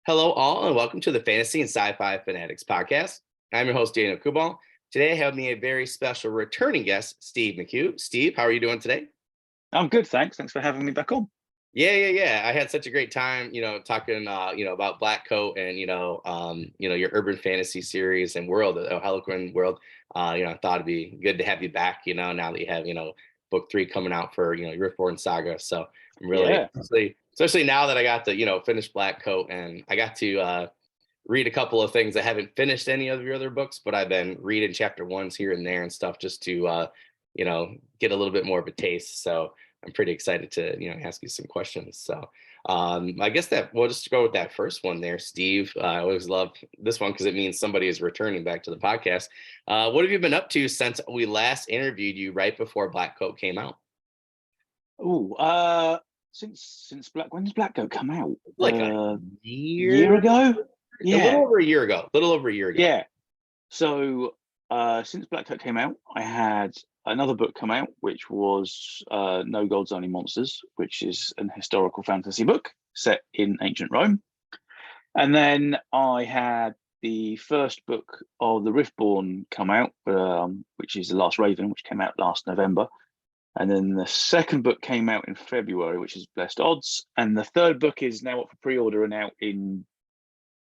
Hello, all, and welcome to the Fantasy and Sci-Fi Fanatics podcast. I'm your host, Daniel Coolbaugh. Today, I have me a very special returning guest, Steve McHugh. Steve, how are you doing today? I'm good, thanks. Thanks for having me back on. Yeah. I had such a great time, talking, about Black Coat and, your urban fantasy series and world, Harlequin world. I thought it'd be good to have you back, now that you have, book 3 coming out for, your Riftborn Saga. So I'm really, Yeah. especially now that I got to, finish Black Coat and I got to read a couple of things. I haven't finished any of your other books, but I've been reading chapter ones here and there and stuff just to, get a little bit more of a taste. So I'm pretty excited to, ask you some questions. So I guess that we'll just go with that first one there, Steve. I always love this one because it means somebody is returning back to the podcast. What have you been up to since we last interviewed you right before Black Coat came out? Since when did Black Goat come out? Like a year ago? A little over a year ago. Yeah. So since Black Coat came out, I had another book come out, which was No Gods, Only Monsters, which is an historical fantasy book set in ancient Rome. And then I had the first book of the Riftborn come out, which is The Last Raven, which came out last November. And then the second book came out in February, which is Blessed Odds. And the third book is now up for pre-order and out in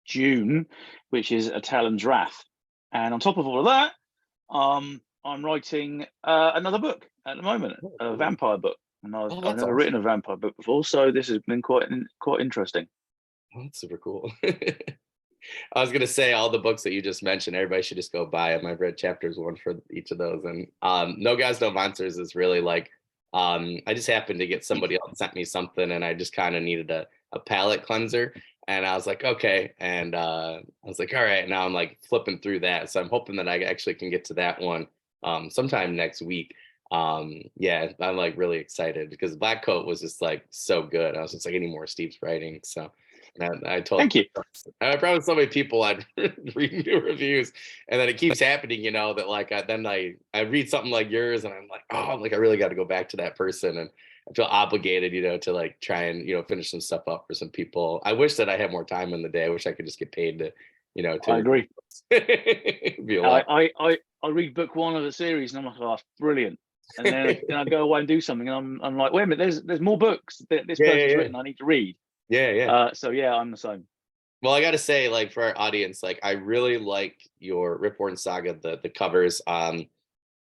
June, which is A Talon's Wrath. And on top of all of that, I'm writing another book at the moment, a vampire book. And I've never written a vampire book before, so this has been quite interesting. Oh, that's super cool. I was gonna say all the books that you just mentioned, everybody should just go buy them. I've read chapters 1 for each of those, and No Gods, No Monsters is really like I just happened to get somebody else sent me something, and I just kind of needed a palate cleanser, and I was like, okay, and I was like, all right, now I'm like flipping through that, so I'm hoping that I actually can get to that one sometime next week. Yeah, I'm like really excited because Black Coat was just like so good. I was just like, any more Steve's writing, so. And I told Thank you. I promised so many people I'd read new reviews, and then it keeps happening, that like I read something like yours, and I'm like, oh, like I really got to go back to that person, and I feel obligated, to like try and finish some stuff up for some people. I wish that I had more time in the day. I wish I could just get paid to, to. I agree. Be a lot. I read book 1 of the series, and I'm like, oh, that's brilliant. And then I go away and do something, and I'm like, wait a minute, there's more books that this person's written. I need to read. Yeah. So yeah, I'm the same. Well, I got to say, like for our audience, like I really like your Ripborn Saga, the covers. I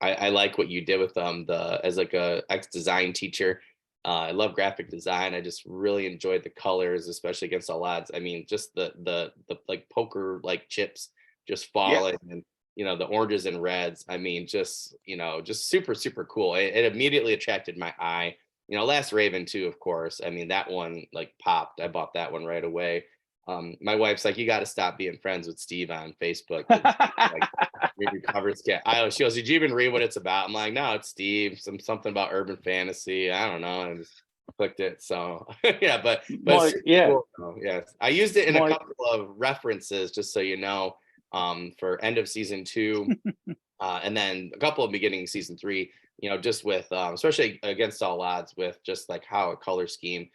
like what you did with them. As like a ex design teacher, I love graphic design. I just really enjoyed the colors, especially against all odds. I mean, just the like poker like chips just falling, and the oranges and reds. I mean, just super cool. It immediately attracted my eye. Last Raven too, of course. I mean, that one like popped. I bought that one right away. My wife's like, you got to stop being friends with Steve on Facebook. Like, your covers get. She goes, did you even read what it's about? I'm like, no, it's Steve. Something about urban fantasy. I don't know. And just clicked it. So yeah, but cool. Yes, I used it in a couple of references, just so you know, for end of season 2, and then a couple of beginning season 3. Just with especially against all odds, with just like how a color scheme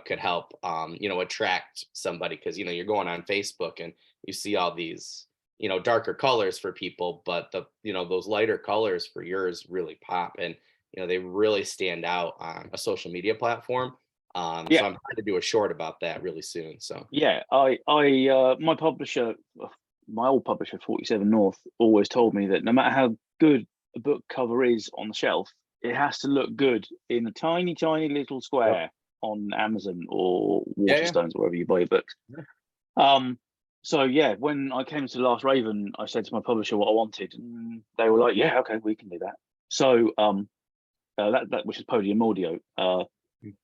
could help attract somebody, because you're going on Facebook and you see all these darker colors for people, but those lighter colors for yours really pop, and they really stand out on a social media platform. So I'm trying to do a short about that really soon. So my publisher, my old publisher 47 North, always told me that no matter how good a book cover is on the shelf, it has to look good in a tiny little square on Amazon or Waterstones, or wherever you buy your books. So yeah, when I came to Last Raven, I said to my publisher what I wanted, and they were like, yeah, okay, we can do that. So that which is Podium Audio, and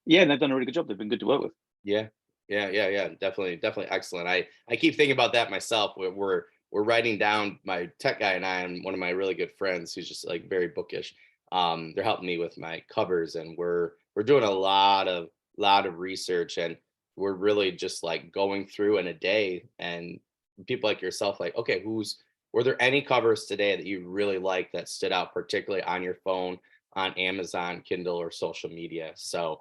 they've done a really good job. They've been good to work with. Yeah, definitely excellent. I keep thinking about that myself. We're writing down, my tech guy and I, and one of my really good friends who's just like very bookish. They're helping me with my covers, and we're doing a lot of research, and we're really just like going through in a day, and people like yourself, like, okay, were there any covers today that you really liked that stood out, particularly on your phone, on Amazon, Kindle, or social media? So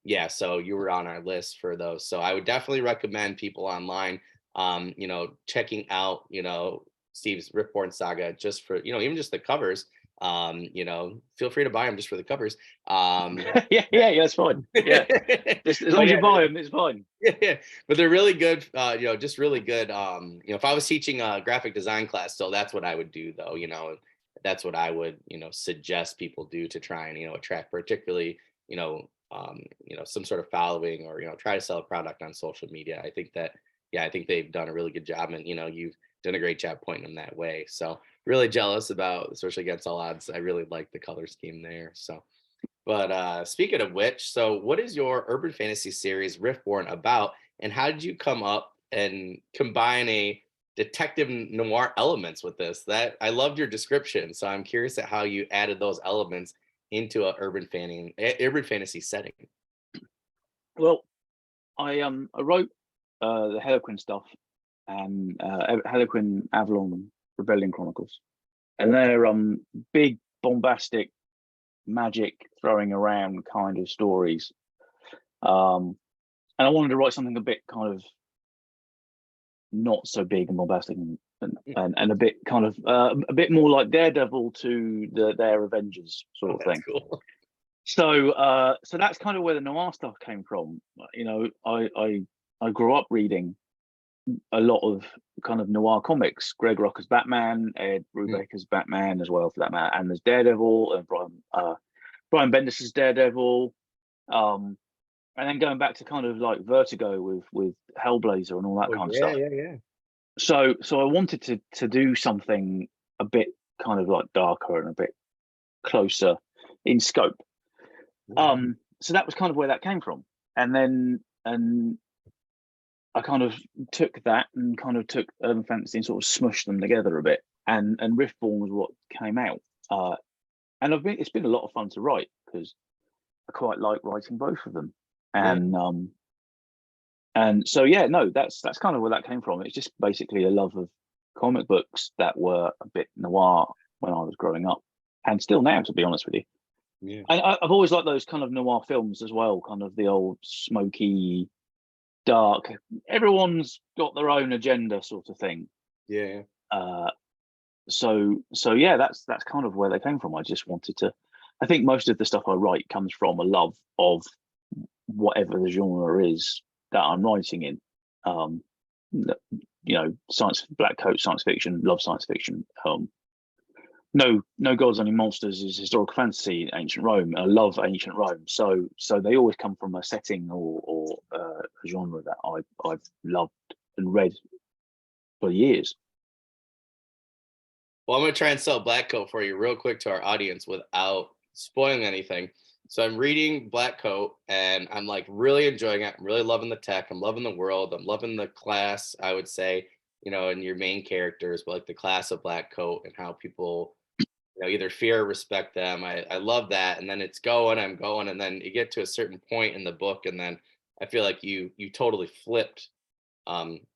Yeah, so you were on our list for those. So I would definitely recommend people online, checking out, Steve's Ripborn Saga just for, even just the covers. Feel free to buy them just for the covers. Yeah, that's fine. Yeah, just as long But as you yeah, buy them, it's fine. yeah, but they're really good. Just really good. If I was teaching a graphic design class, so that's what I would do, though. That's what I would, suggest people do to try and, attract particularly, some sort of following or, try to sell a product on social media. I think that, yeah, I think they've done a really good job, and you've done a great job pointing them that way. So really jealous about, especially against all odds. I really like the color scheme there. So. But speaking of which, so what is your urban fantasy series Riftborn about, and how did you come up and combine a detective noir elements with this? That I loved your description, so I'm curious at how you added those elements into a urban fantasy setting. Well, I wrote the Harlequin stuff and Harlequin Avalon Rebellion Chronicles, and they're big bombastic magic throwing around kind of stories. And I wanted to write something a bit kind of not so big and bombastic and a bit kind of a bit more like Daredevil to their Avengers sort of thing. Cool. So that's kind of where the noir stuff came from. I grew up reading a lot of kind of noir comics. Greg Rucka's Batman, Ed Brubaker's Batman as well, for that matter, and there's Daredevil and Brian Bendis's Daredevil, and then going back to kind of like Vertigo with Hellblazer and all that kind of stuff. Yeah. So I wanted to do something a bit kind of like darker and a bit closer in scope. So that was kind of where that came from, and I kind of took that and kind of took urban fantasy and sort of smushed them together a bit, and Riftborn was what came out. And it's been a lot of fun to write because I quite like writing both of them, and so yeah, no, that's kind of where that came from. It's just basically a love of comic books that were a bit noir when I was growing up, and still now, to be honest with you. Yeah. And I've always liked those kind of noir films as well, kind of the old smoky, dark. Everyone's got their own agenda, sort of thing. Yeah. So yeah, that's kind of where they came from. I just wanted to. I think most of the stuff I write comes from a love of whatever the genre is that I'm writing in. Black coat, science fiction, love science fiction. No gods, only monsters is historical fantasy, ancient Rome. I love ancient Rome. So they always come from a setting or a genre that I've loved and read for years. Well, I'm gonna try and sell Black Coat for you real quick to our audience without spoiling anything. So I'm reading Black Coat and I'm like really enjoying it. I'm really loving the tech. I'm loving the world. I'm loving the class, I would say, and your main characters, but like the class of Black Coat and how people, either fear or respect them. I love that. And then I'm going, and then you get to a certain point in the book, and then I feel like you totally flipped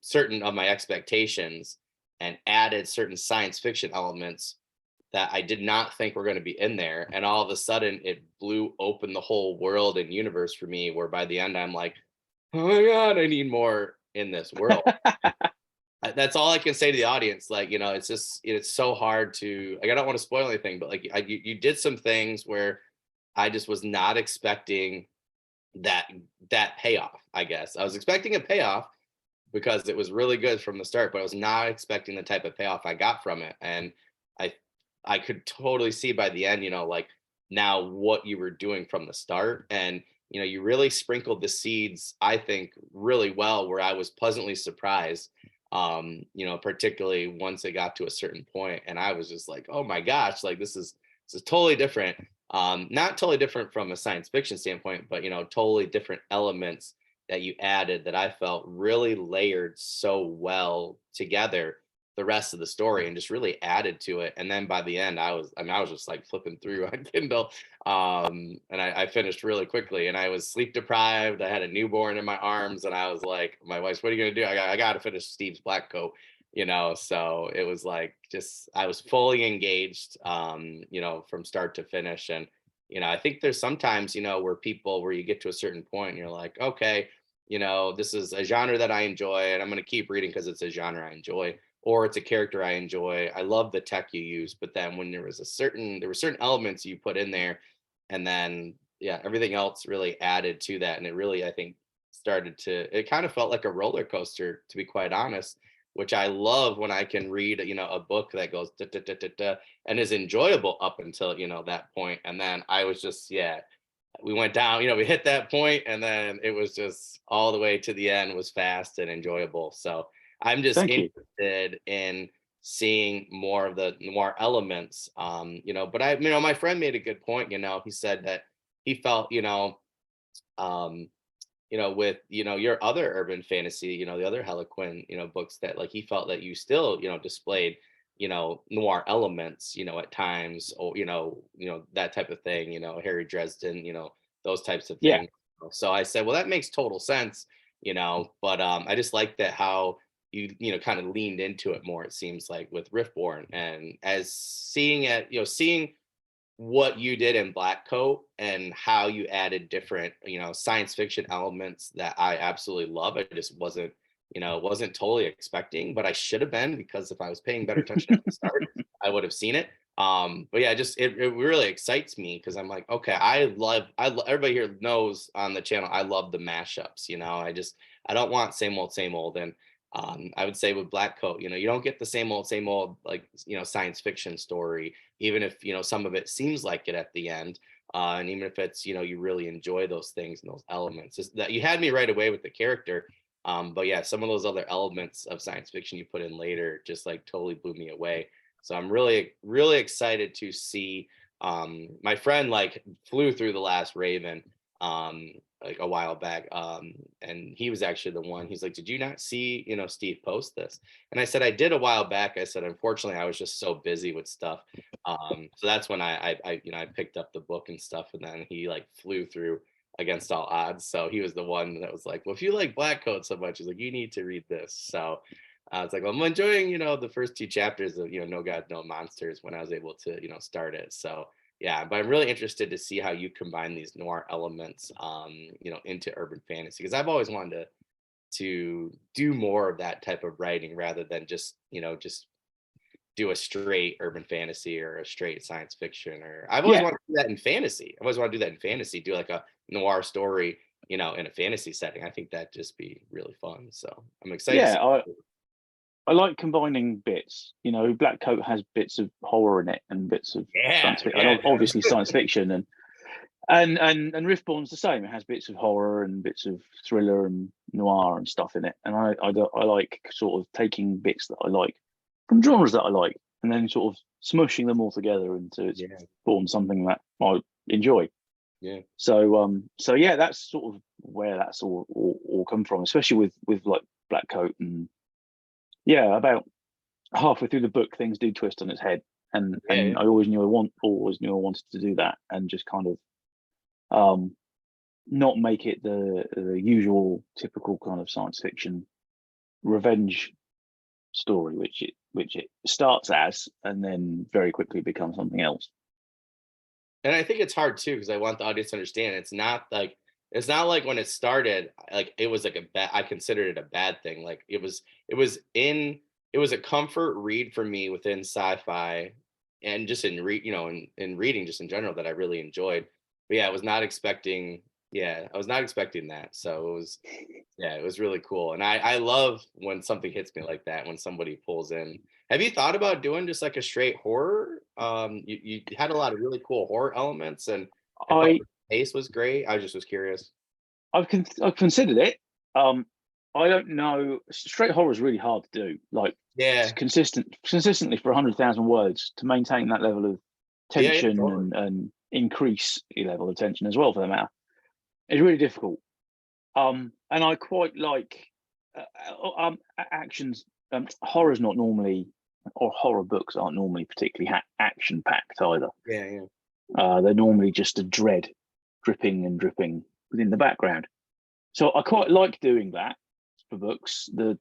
certain of my expectations and added certain science fiction elements that I did not think were going to be in there. And all of a sudden it blew open the whole world and universe for me, where by the end I'm like, oh my God, I need more in this world. That's all I can say to the audience. Like, it's so hard to, like, I don't want to spoil anything, but like you did some things where I just was not expecting that payoff. I guess I was expecting a payoff because it was really good from the start, but I was not expecting the type of payoff I got from it. And I could totally see by the end, like now what you were doing from the start. And, you really sprinkled the seeds, I think, really well, where I was pleasantly surprised, particularly once it got to a certain point. And I was just like, oh my gosh, like this is totally different. Not totally different from a science fiction standpoint, but, totally different elements that you added that I felt really layered so well together the rest of the story and just really added to it. And then by the end, I was just like flipping through on Kindle. And I finished really quickly, and I was sleep deprived. I had a newborn in my arms, and I was like, my wife's, what are you going to do? I got to finish Steve's Black Coat, so it was like, I was fully engaged, from start to finish. And, I think there's sometimes, where you get to a certain point and you're like, okay, this is a genre that I enjoy and I'm going to keep reading because it's a genre I enjoy, or it's a character I enjoy. I love the tech you use, but then when there were certain elements you put in there, and then yeah, everything else really added to that, and it really, I think, it kind of felt like a roller coaster, to be quite honest, which I love when I can read, a book that goes da, da, da, da, da, and is enjoyable up until, that point. And then I was just, yeah, we went down, we hit that point, and then it was just all the way to the end was fast and enjoyable. So I'm just Thank you. interested in seeing more of the noir elements. But my friend made a good point. He said that he felt, um, with your other urban fantasy, the other Harlequin, books, that like he felt that you still, displayed, noir elements, at times, or that type of thing, Harry Dresden, those types of Yeah. things. So I said, well, that makes total sense, but I just like that how you kind of leaned into it more, it seems like, with Riftborn, and as seeing it, seeing what you did in Black Coat and how you added different, science fiction elements that I absolutely love. I just wasn't totally expecting, but I should have been, because if I was paying better attention at the start, I would have seen it. But yeah, just it really excites me because I'm like, okay, everybody here knows on the channel, I love the mashups. I don't want same old. And I would say with Black Coat, you don't get the same old, like, science fiction story, even if, some of it seems like it at the end. And even if it's, you really enjoy those things and those elements. It's that you had me right away with the character. But yeah, some of those other elements of science fiction you put in later just like totally blew me away. So I'm really, really excited to see. My friend like flew through The Last Raven like a while back, and he was actually the one. He's like, did you not see, Steve post this? And I said, I did a while back. I said, unfortunately, I was just so busy with stuff. So that's when I picked up the book and stuff, and then he like flew through against all odds. So he was the one that was like, well, if you like Black Coat so much, he's like, you need to read this. So I was like, well, I'm enjoying, the first two chapters of, No God, No Monsters, when I was able to, start it. So yeah, but I'm really interested to see how you combine these noir elements, into urban fantasy, because I've always wanted to do more of that type of writing rather than just do a straight urban fantasy or a straight science fiction. Or I've always Yeah. wanted to do that in fantasy. I've always wanted to do that in fantasy, do like a noir story, in a fantasy setting. I think that'd just be really fun. So I'm excited to Yeah. see. I like combining bits. Black Coat has bits of horror in it and bits of Yeah, science fiction, yeah, and obviously science fiction, and Riftborn's the same. It has bits of horror and bits of thriller and noir and stuff in it. And I like sort of taking bits that I like from genres that I like, and then sort of smushing them all together into its yeah, form something that I enjoy. yeah. So yeah, that's sort of where that's all come from, especially with like Black Coat. And yeah, about halfway through the book, things do twist on its head, and Yeah, yeah. I always knew I wanted to do that, and just kind of um not make it the usual typical kind of science fiction revenge story, which it starts as, and then very quickly becomes something else. And I think it's hard too, because I want the audience to understand it's not like when it started, like it was like a bad, I considered it a bad thing. Like it was a comfort read for me within sci-fi, and just in reading just in general, that I really enjoyed. But yeah, I was not expecting that. So it was really cool. And I love when something hits me like that, when somebody pulls in. Have you thought about doing just like a straight horror? You had a lot of really cool horror elements, and I thought I the pace was great. I just was curious. I've considered it. Um, I don't know. Straight horror is really hard to do. Like Yeah, consistently for 100,000 words to maintain that level of yeah, yeah, tension totally. and increase the level of tension as well, for the matter. It's really difficult. And I quite like actions. Horror's not normally, or horror books aren't normally particularly action packed either. Yeah, yeah, They're normally just a dread dripping and dripping within the background. So I quite like doing that for books. The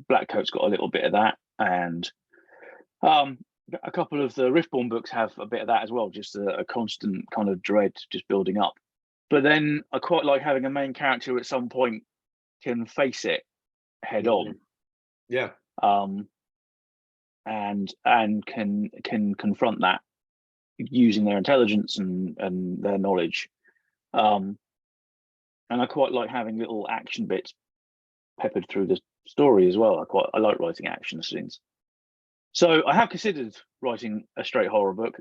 Black Coat's got a little bit of that, and a couple of the Riftborn books have a bit of that as well, just a constant kind of dread just building up. But then I quite like having a main character who at some point can face it head on, Yeah. and can confront that using their intelligence and their knowledge. And I quite like having little action bits peppered through the story as well. I like writing action scenes. So I have considered writing a straight horror book.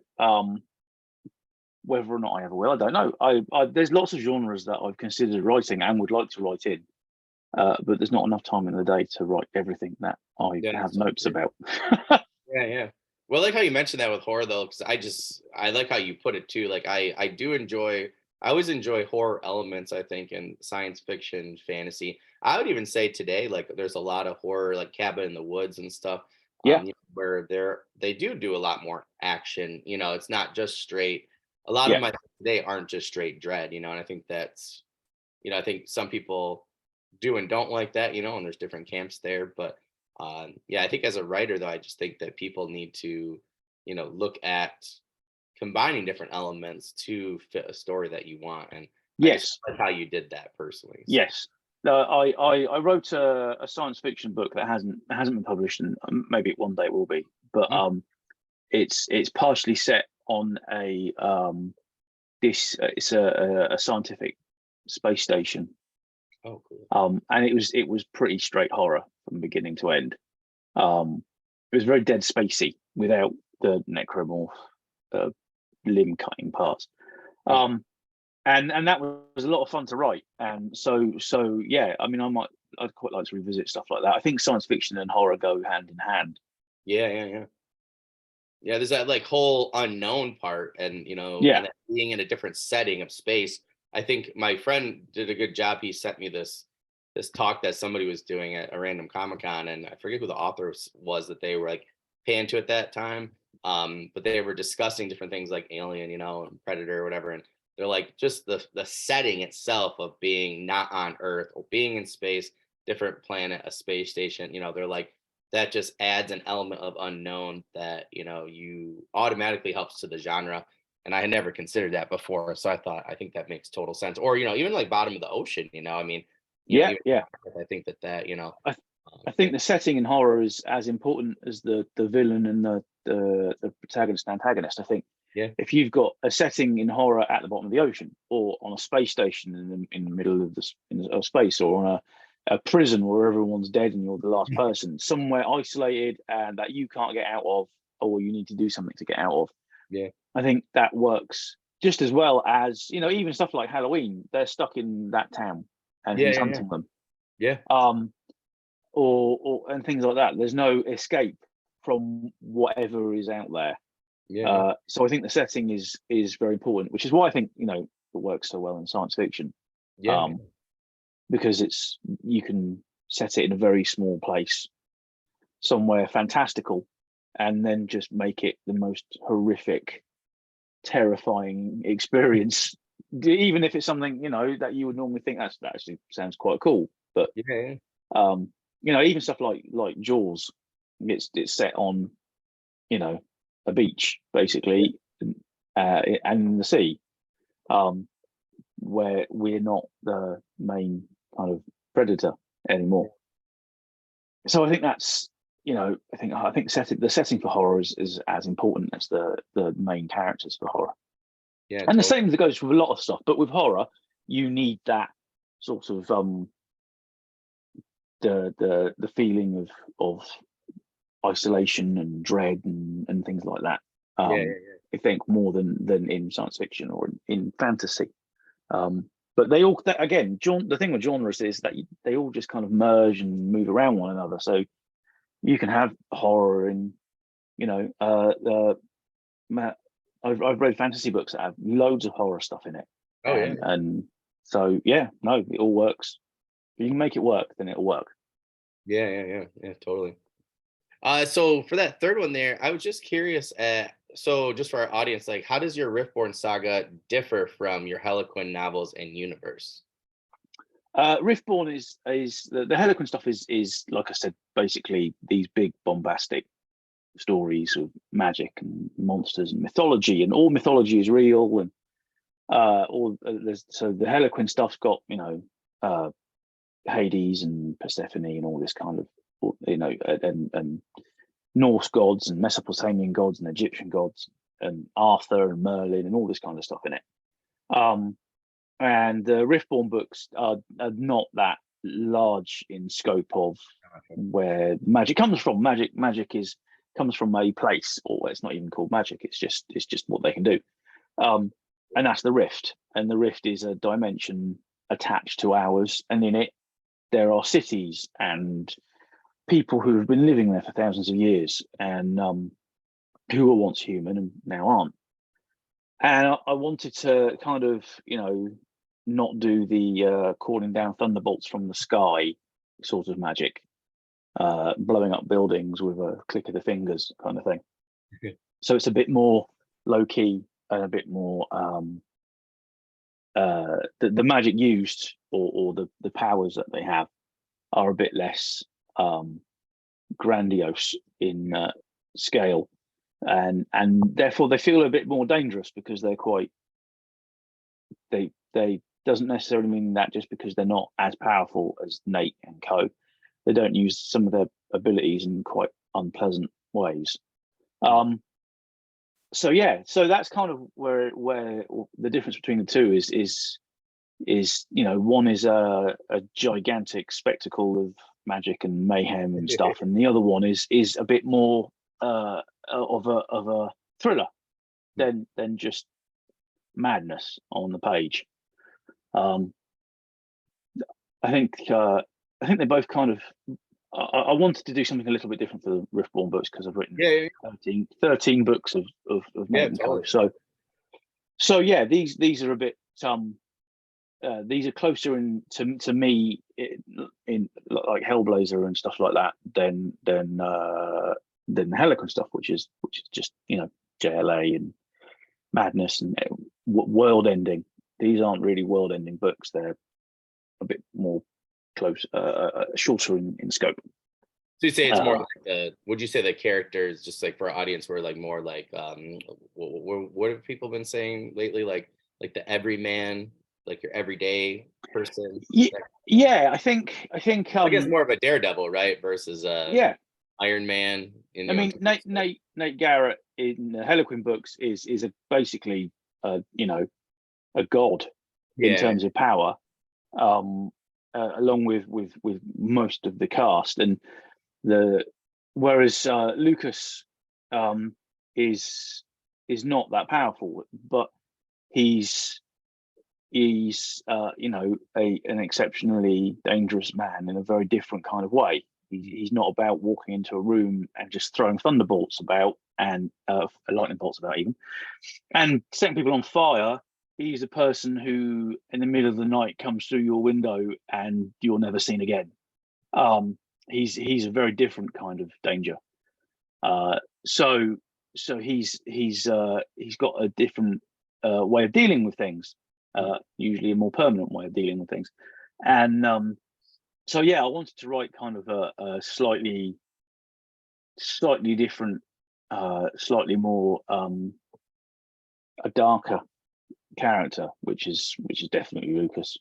Whether or not I ever will, I don't know. There's lots of genres that I've considered writing and would like to write in, but there's not enough time in the day to write everything that I have notes about. Yeah. Well, I like how you mentioned that with horror though, because I like how you put it too. Like I always enjoy horror elements, I think, in science fiction, fantasy. I would even say today, like there's a lot of horror, like Cabin in the Woods and stuff, Yeah, where they do a lot more action. It's not just straight. A lot of yeah, my today aren't just straight dread, and I think that's, I think some people do and don't like that, and there's different camps there. But yeah, I think as a writer though, I just think that people need to, look at combining different elements to fit a story that you want. And I just yes, like how you did that personally. So, yes. I wrote a science fiction book that hasn't been published, and maybe one day it will be. But it's partially set on it's a scientific space station. oh, cool. And it was pretty straight horror from beginning to end. It was very Dead Spacey without the necromorph limb cutting parts. And that was a lot of fun to write. And so yeah, I mean, I'd quite like to revisit stuff like that. I think science fiction and horror go hand in hand. Yeah, there's that like whole unknown part, and Yeah, and that being in a different setting of space. I think my friend did a good job. He sent me this talk that somebody was doing at a random Comic-Con, and I forget who the author was that they were like paying to at that time. But they were discussing different things like Alien, and Predator or whatever, and they're like just the setting itself of being not on Earth or being in space, different planet, a space station. They're like that just adds an element of unknown that you automatically helps to the genre. And I had never considered that before, so I think that makes total sense. Or even like bottom of the ocean. I mean, yeah, even yeah. I think that I think the setting in horror is as important as the villain and the protagonist and antagonist. I think yeah if you've got a setting in horror at the bottom of the ocean, or on a space station in the middle of space, or on a prison where everyone's dead and you're the last person, somewhere isolated and that you can't get out of, or you need to do something to get out of, yeah I think that works just as well as even stuff like Halloween. They're stuck in that town, and yeah who's yeah yeah hunting them? yeah Or and things like that. There's no escape from whatever is out there. yeah yeah So I think the setting is very important, which is why I think it works so well in science fiction, yeah because you can set it in a very small place, somewhere fantastical, and then just make it the most horrific, terrifying experience. Even if it's something that you would normally think that actually sounds quite cool, but yeah um, even stuff like Jaws, it's set on a beach basically, and in the sea, where we're not the main kind of predator anymore. So I think that's I think the setting for horror is as important as the main characters for horror. yeah And the totally. same goes with a lot of stuff, but with horror, you need that sort of the feeling of isolation and dread and things like that. Yeah I think more than in science fiction or in fantasy. But they all again, the thing with genres is that they all just kind of merge and move around one another. So you can have horror in, I've read fantasy books that have loads of horror stuff in it, oh yeah and so yeah, no, it all works. If you can make it work, then it'll work. yeah totally. So for that third one there, I was just curious so just for our audience, like how does your Riftborn saga differ from your Harlequin novels and universe? Riftborn is the Harlequin stuff is like I said, basically these big bombastic stories of magic and monsters and mythology, and all mythology is real. And so the Harlequin stuff's got, Hades and Persephone and all this kind of, and Norse gods and Mesopotamian gods and Egyptian gods and Arthur and Merlin and all this kind of stuff in it. And the Riftborn books are not that large in scope of where magic comes from. Magic comes from a place, or it's not even called magic. It's just what they can do. And that's the Rift. And the Rift is a dimension attached to ours, and in it there are cities and people who have been living there for thousands of years, and who were once human and now aren't. And I wanted to kind of, not do the calling down thunderbolts from the sky sort of magic, blowing up buildings with a click of the fingers kind of thing. Okay. So it's a bit more low key and a bit more the magic used, or the powers that they have are a bit less grandiose in scale, and therefore they feel a bit more dangerous, because they're quite they doesn't necessarily mean that just because they're not as powerful as Nate and co, they don't use some of their abilities in quite unpleasant ways. So that's kind of where the difference between the two is one is a gigantic spectacle of magic and mayhem and stuff, and the other one is a bit more of a thriller than just madness on the page. I think they both kind of. I wanted to do something a little bit different for the Riftborn books, because I've written 13 books of Nate and Co. So yeah, these are a bit these are closer to me in like Hellblazer and stuff like that than the Harlequin stuff, which is just JLA and madness and world ending. These aren't really world ending books. They're a bit more close, shorter in scope. So you say it's more like would you say the characters, just like for our audience, were like more like what have people been saying lately, like the everyman, like your everyday person? Yeah, I think I guess more of a daredevil, right, versus Iron Man. I mean, Nate Garrett in the Harlequin books is basically a god in terms of power, along with most of the cast, and whereas Lucas is not that powerful, but he's an exceptionally dangerous man in a very different kind of way. He's not about walking into a room and just throwing thunderbolts about and lightning bolts about even, and setting people on fire. He's a person who, in the middle of the night, comes through your window and you're never seen again. He's a very different kind of danger. So he's got a different way of dealing with things, usually a more permanent way of dealing with things. And so I wanted to write kind of a slightly different, slightly more a darker character, which is definitely Lucas.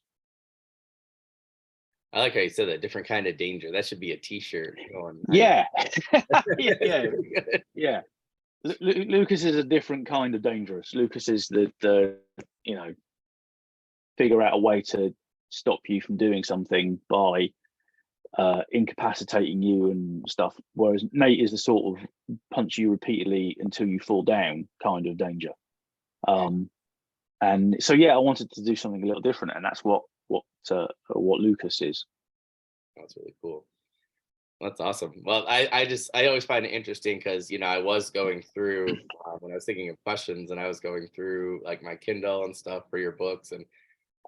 I like how you said that, different kind of danger. That should be a t-shirt. Yeah. Yeah. Lucas is a different kind of dangerous. Lucas is the figure out a way to stop you from doing something by incapacitating you and stuff, whereas Nate is the sort of punch you repeatedly until you fall down kind of danger. And so I wanted to do something a little different, and that's what Lucas is. That's really cool. That's awesome. Well, I always find it interesting, because I was going through when I was thinking of questions, and I was going through like my Kindle and stuff for your books, and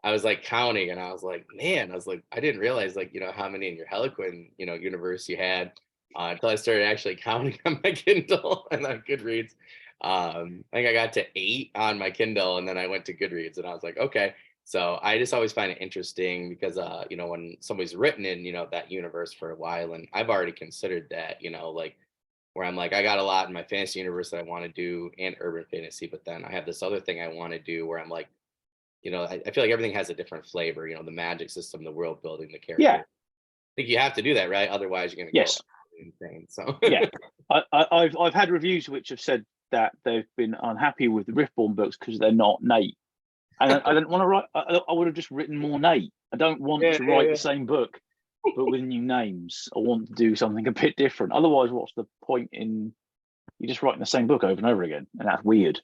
I was like counting, and I was like, man, I didn't realize how many in your Harlequin universe you had until I started actually counting on my Kindle and on Goodreads. I think I got to 8 on my Kindle, and then I went to Goodreads, and I was like, okay. So I just always find it interesting, because when somebody's written in that universe for a while, and I've already considered that like where I'm like, I got a lot in my fantasy universe that I want to do and urban fantasy, but then I have this other thing I want to do where I'm like, I feel like everything has a different flavor, the magic system, the world building, the character. Yeah. I think you have to do that, right? Otherwise you're gonna go Yes. insane. So Yeah. I've had reviews which have said that they've been unhappy with the Riftborn books because they're not Nate. And I don't want to write. I would have just written more Nate. I don't want yeah, to yeah, write yeah. the same book, but with new names. I want to do something a bit different. Otherwise, what's the point in you just writing the same book over and over again? And that's weird.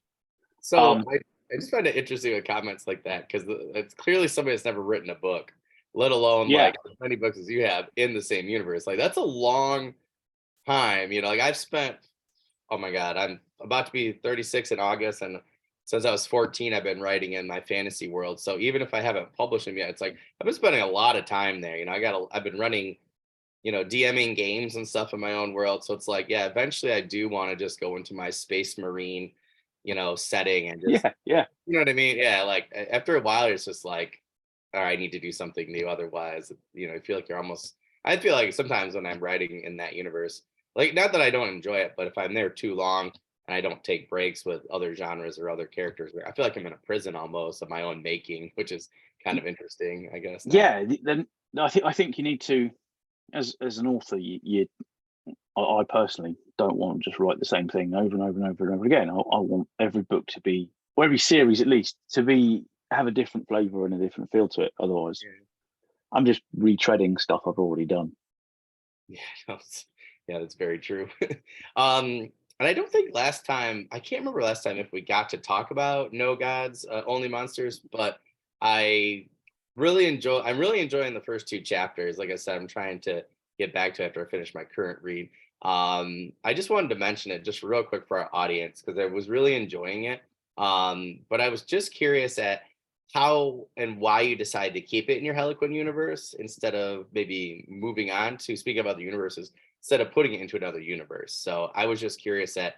So Um, I just find it interesting with comments like that because it's clearly somebody that's never written a book, let alone yeah, like as many books as you have in the same universe. Like that's a long time, like I've spent, oh my God, I'm about to be 36 in August. And since I was 14, I've been writing in my fantasy world. So even if I haven't published them yet, it's like I've been spending a lot of time there. I've been running, DMing games and stuff in my own world. So it's like, yeah, eventually I do want to just go into my space marine, setting and just, yeah, yeah, you know what I mean? Yeah, like after a while, it's just like, all right, I need to do something new. Otherwise, I feel like I feel like sometimes when I'm writing in that universe, like not that I don't enjoy it, but if I'm there too long and I don't take breaks with other genres or other characters, I feel like I'm in a prison almost of my own making, which is kind of interesting, I guess now. yeah. Then I think you need to, as an author, I personally don't want to just write the same thing over and over and over and over again. I want every book to be, or every series at least, to be have a different flavor and a different feel to it. Otherwise, Yeah, I'm just retreading stuff I've already done. yeah, no, yeah, that's very true. um, and I don't think last time, I can't remember last time if we got to talk about No Gods, Only Monsters, but I I'm really enjoying the first two chapters. Like I said, I'm trying to get back to after I finish my current read. I just wanted to mention it just real quick for our audience because I was really enjoying it. But I was just curious at how and why you decided to keep it in your Harlequin universe instead of maybe moving on to speak about other universes instead of putting it into another universe. So I was just curious at,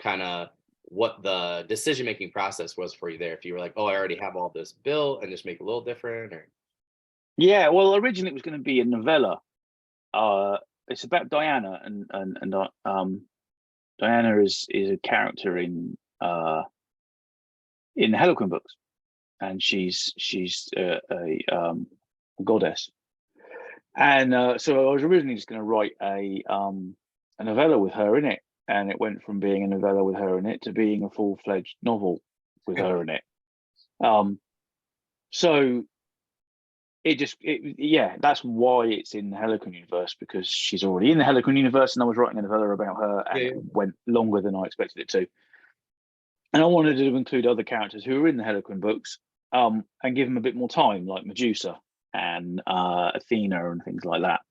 kind of what the decision making process was for you there. If you were like, oh, I already have all this built and just make it a little different or Yeah, well, originally it was going to be a novella. Uh, it's about Diana, and Diana is a character in the Harlequin books, and she's a goddess. And so I was originally just going to write a novella with her in it, and it went from being a novella with her in it to being a full-fledged novel with her in it. Um, so yeah, that's why it's in the Harlequin universe, because she's already in the Harlequin universe, and I was writing a novella about her, yeah, and it yeah. went longer than I expected it to. And I wanted to include other characters who are in the Harlequin books, and give them a bit more time, like Medusa and Athena and things like that,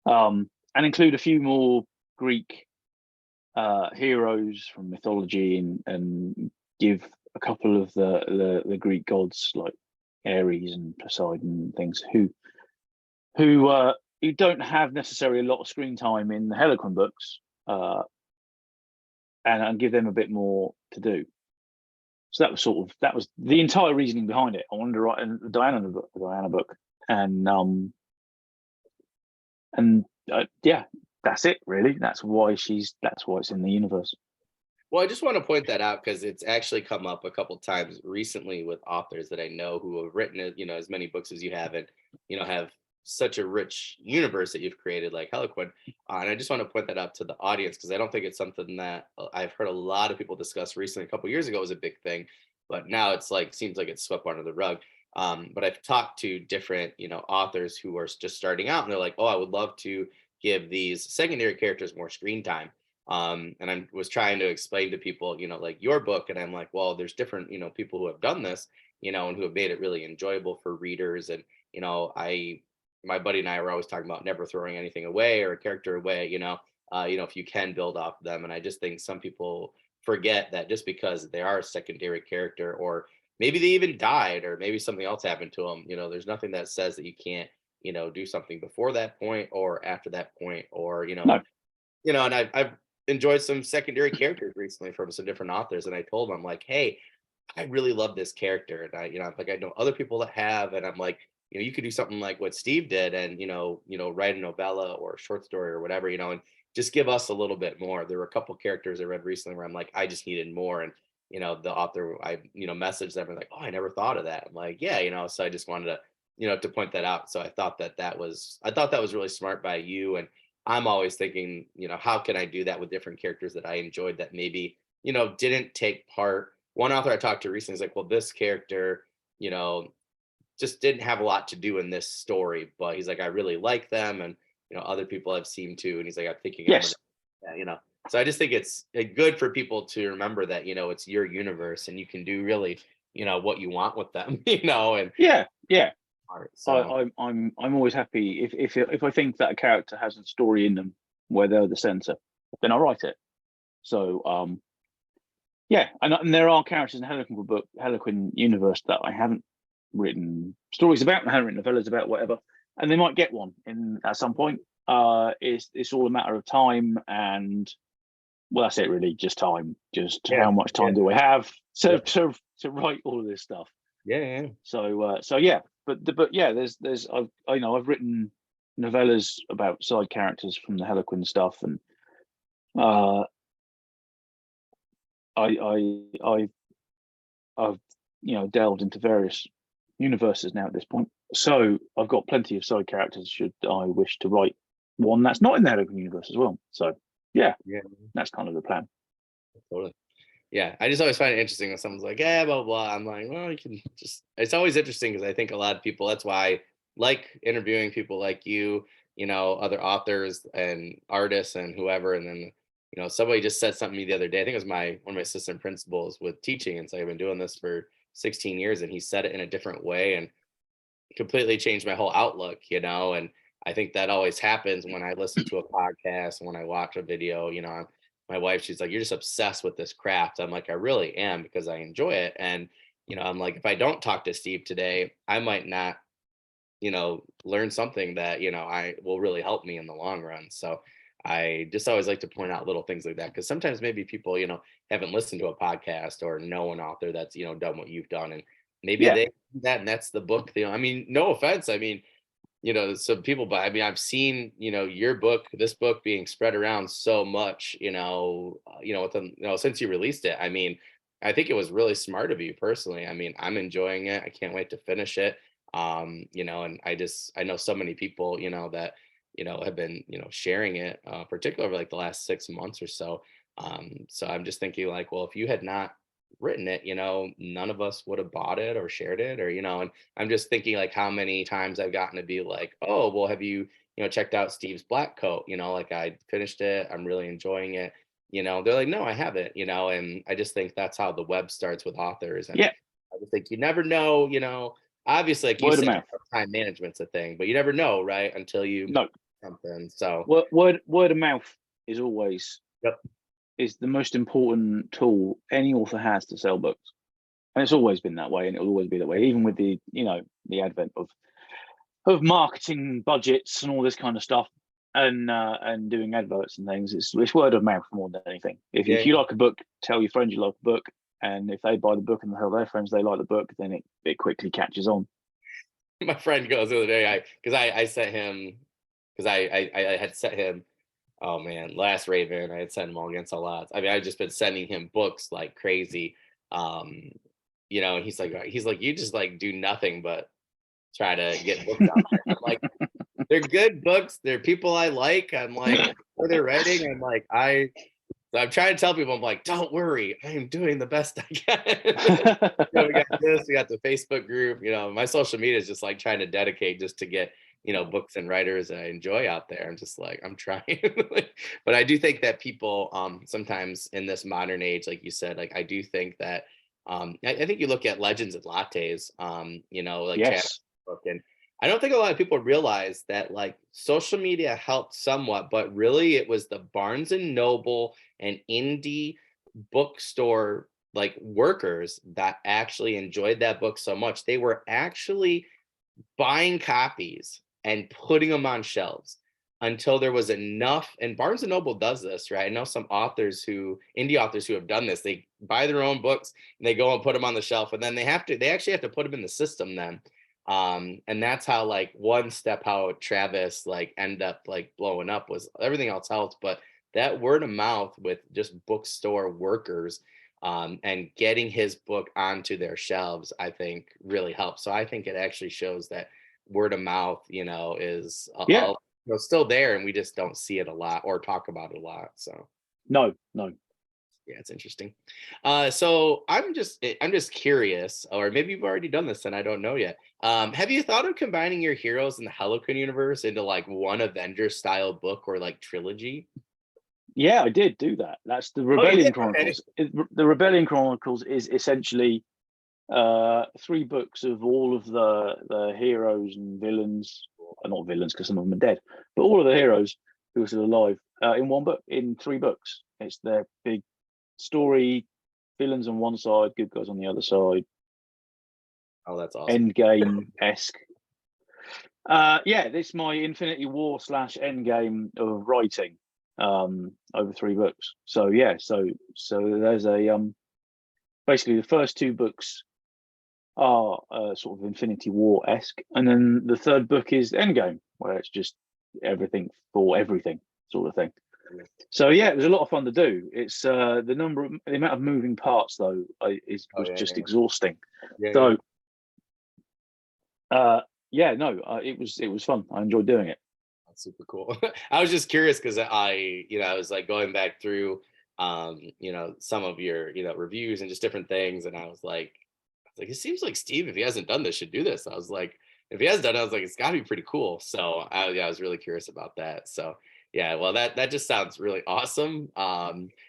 and include a few more Greek heroes from mythology, and give a couple of the Greek gods like Ares and Poseidon and things who don't have necessarily a lot of screen time in the Harlequin books, uh, and give them a bit more to do. So that was the entire reasoning behind it. I wanted to write a Diana book, and yeah, that's it really. That's why it's in the universe. Well, I just want to point that out because it's actually come up a couple times recently with authors that I know who have written as many books as you have and have such a rich universe that you've created like Harlequin. And I just want to point that out to the audience because I don't think it's something that I've heard a lot of people discuss recently. A couple years ago was a big thing, but now it's like seems like it's swept under the rug. But I've talked to different authors who are just starting out and they're like, oh, I would love to give these secondary characters more screen time, and I was trying to explain to people like your book, and I'm like, well, there's different people who have done this, and who have made it really enjoyable for readers. And I my buddy and I were always talking about never throwing anything away or a character away, if you can build off of them. And I just think some people forget that just because they are a secondary character, or maybe they even died, or maybe something else happened to them, there's nothing that says that you can't do something before that point or after that point, or No, and I've enjoyed some secondary characters recently from some different authors, and I told them I'm like, hey, I really love this character, and like I know other people that have, and I'm like, you could do something like what Steve did, and write a novella or a short story or whatever, and just give us a little bit more. There were a couple characters I read recently where I'm like, I just needed more. And, the author, I, messaged them and like, oh, I never thought of that. I'm like, yeah, so I just wanted to, to point that out. So I thought I thought that was really smart by you. And I'm always thinking, how can I do that with different characters that I enjoyed that maybe, didn't take part. One author I talked to recently is like, well, this character, you know, just didn't have a lot to do in this story, but he's like, I really like them, and other people I've seen too, and he's like, I'm thinking I'm gonna, Yes. yeah. So I just think it's good for people to remember that it's your universe, and you can do really, what you want with them, and Yeah. Yeah. art. So I'm always happy if I think that a character has a story in them where they're the center, then I write it. So yeah, and there are characters in the Harlequin universe that I haven't written stories about, I haven't written novellas about, whatever, and they might get one in at some point. It's all a matter of time, and well, that's it really, just time. Just yeah, how much time yeah, do I have yeah, to write all of this stuff? yeah. So yeah, but yeah, there's I've written novellas about side characters from the Harlequin stuff, and uh, I I've delved into various universes now at this point. So I've got plenty of side characters should I wish to write one that's not in the Harlequin universe as well. So yeah, Yeah, that's kind of the plan. totally. Yeah, I just always find it interesting when someone's like, yeah, blah, blah. I'm like, well, you can just, it's always interesting because I think a lot of people, that's why I like interviewing people like you, other authors and artists and whoever. And then, somebody just said something to me the other day. I think it was one of my assistant principals with teaching. And so I've been doing this for 16 years, and he said it in a different way and completely changed my whole outlook, and I think that always happens when I listen to a podcast, when I watch a video, my wife, she's like, you're just obsessed with this craft. I'm like, I really am, because I enjoy it. And, I'm like, if I don't talk to Steve today, I might not, learn something that, I will really help me in the long run. So I just always like to point out little things like that, because sometimes maybe people, haven't listened to a podcast or know an author that's, done what you've done. And maybe Yeah, they do that, and that's the book, I mean, no offense. I mean, some people, but I mean, I've seen, your book, this book being spread around so much, within, since you released it. I mean, I think it was really smart of you personally. I mean, I'm enjoying it. I can't wait to finish it. And I know so many people, that, have been, sharing it, particularly over like the last 6 months or so. So I'm just thinking like, well, if you had not written it, none of us would have bought it or shared it, or, and I'm just thinking like how many times I've gotten to be like, oh, well, have you, checked out Steve's Black Coat? Like I finished it. I'm really enjoying it. They're like, no, I haven't, and I just think that's how the web starts with authors. And yeah, I just think you never know, obviously, like you word of said, mouth. time management's a thing, but you never know, right? Until you No, something. So, word of mouth is always yep. is the most important tool any author has to sell books, and it's always been that way, and it will always be that way, even with the the advent of marketing budgets and all this kind of stuff, and doing adverts and things. It's word of mouth more than anything. Yeah. If you like a book, tell your friends you like a book, and if they buy the book and tell their friends they like the book, then it quickly catches on. My friend goes the other day, I sent him, because I had sent him, oh man, Last Raven. I had sent him All Against All Odds. I mean, I just been sending him books like crazy. And he's like, you just like do nothing but try to get books out there. I'm like, they're good books. They're people I like. I'm like, what they're writing. I'm trying to tell people, I'm like, don't worry, I am doing the best I can. We got this, we got the Facebook group, my social media is just like trying to dedicate just to get, books and writers that I enjoy out there. I'm just like, I'm trying. But I do think that people, sometimes in this modern age, like you said, like, I do think that, I think you look at Legends and Lattes, like Chad Yes. book, and I don't think a lot of people realize that like social media helped somewhat, but really it was the Barnes and Noble and indie bookstore like workers that actually enjoyed that book so much. They were actually buying copies and putting them on shelves until there was enough. And Barnes and Noble does this, right? I know some indie authors who have done this. They buy their own books and they go and put them on the shelf, and then they actually have to put them in the system then And that's how like one step how Travis like ended up like blowing up was everything else helped, but that word of mouth with just bookstore workers and getting his book onto their shelves, I think really helped. So I think it actually shows that word of mouth, is Yeah. still there, and we just don't see it a lot or talk about it a lot. So No, no. yeah, it's interesting. So I'm just curious, or maybe you've already done this and I don't know yet. Have you thought of combining your heroes in the Helicon universe into like one Avengers style book or like trilogy? Yeah, I did do that. That's the Oh, you Rebellion did? Okay. Chronicles. The Rebellion Chronicles is essentially 3 books of all of the heroes and villains, not villains because some of them are dead, but all of the heroes who are still alive in one book, in 3 books. It's their big story, villains on one side, good guys on the other side, Oh, that's awesome. Endgame-esque. Yeah, this is my Infinity War / Endgame of writing over 3 books. So yeah, so there's a basically the first 2 books are sort of Infinity War-esque, and then the third book is Endgame, where it's just everything for everything sort of thing. So yeah, it was a lot of fun to do. It's the amount of moving parts though Oh was yeah, just yeah, exhausting. yeah, yeah. So yeah, no, it was fun. I enjoyed doing it. That's super cool. I was just curious because I was like going back through, some of your, reviews and just different things, and I was like, it seems like Steve, if he hasn't done this, should do this. I was like, if he has done it, I was like, it's got to be pretty cool. So yeah, I was really curious about that. So yeah, well, that just sounds really awesome.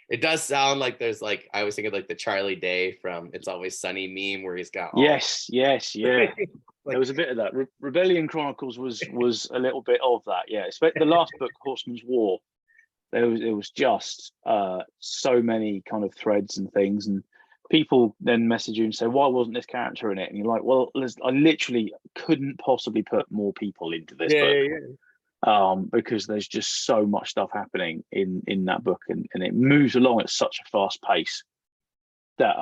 It does sound like there's like I was thinking like the Charlie Day from It's Always Sunny meme where he's got all Yes, yes, yeah. There like was a bit of that. Rebellion Chronicles was a little bit of that. Yeah, the last book, Horseman's War. It was just so many kind of threads and things, and people then message you and say, "Why wasn't this character in it?" And you're like, "Well, I literally couldn't possibly put more people into this yeah, book." yeah, yeah. Because there's just so much stuff happening in that book, and it moves along at such a fast pace that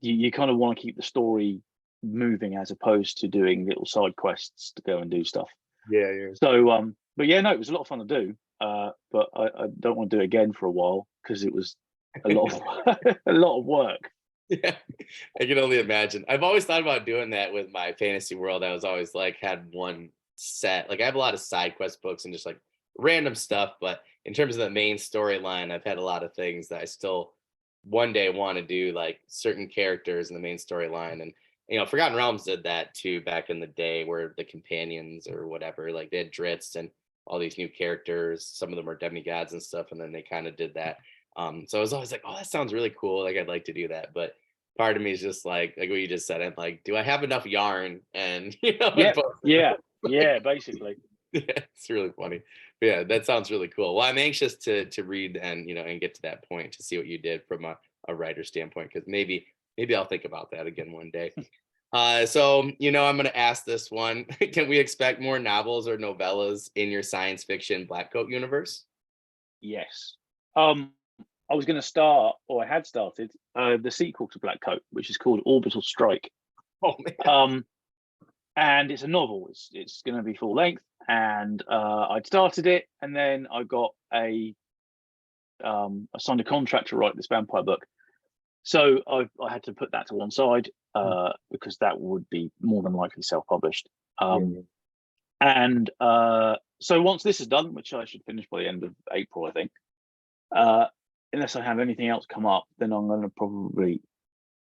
you kind of want to keep the story moving as opposed to doing little side quests to go and do stuff. Yeah, yeah. So but yeah, no, it was a lot of fun to do. But I don't want to do it again for a while because it was a lot of a lot of work. Yeah, I can only imagine. I've always thought about doing that with my fantasy world. I was always like had one set. Like I have a lot of side quest books and just like random stuff, but in terms of the main storyline, I've had a lot of things that I still one day want to do, like certain characters in the main storyline. And Forgotten Realms did that too back in the day, where the companions or whatever, like they had Dritz and all these new characters. Some of them are demigods and stuff, and then they kind of did that. So I was always like, oh, that sounds really cool. Like I'd like to do that. But part of me is just like what you just said. I'm like, do I have enough yarn? And and Yeah, yeah, basically. yeah, it's really funny. But yeah, that sounds really cool. Well, I'm anxious to read and and get to that point to see what you did from a writer standpoint, because maybe I'll think about that again one day. So I'm gonna ask this one. Can we expect more novels or novellas in your science fiction Black Coat universe? Yes. I was going to start, or I had started, the sequel to Black Coat, which is called Orbital Strike. Oh man. And it's a novel. It's going to be full length, and I'd started it, and then I got I signed a contract to write this vampire book. So I had to put that to one side because that would be more than likely self-published. Yeah. And so once this is done, which I should finish by the end of April, I think, unless I have anything else come up, then I'm going to probably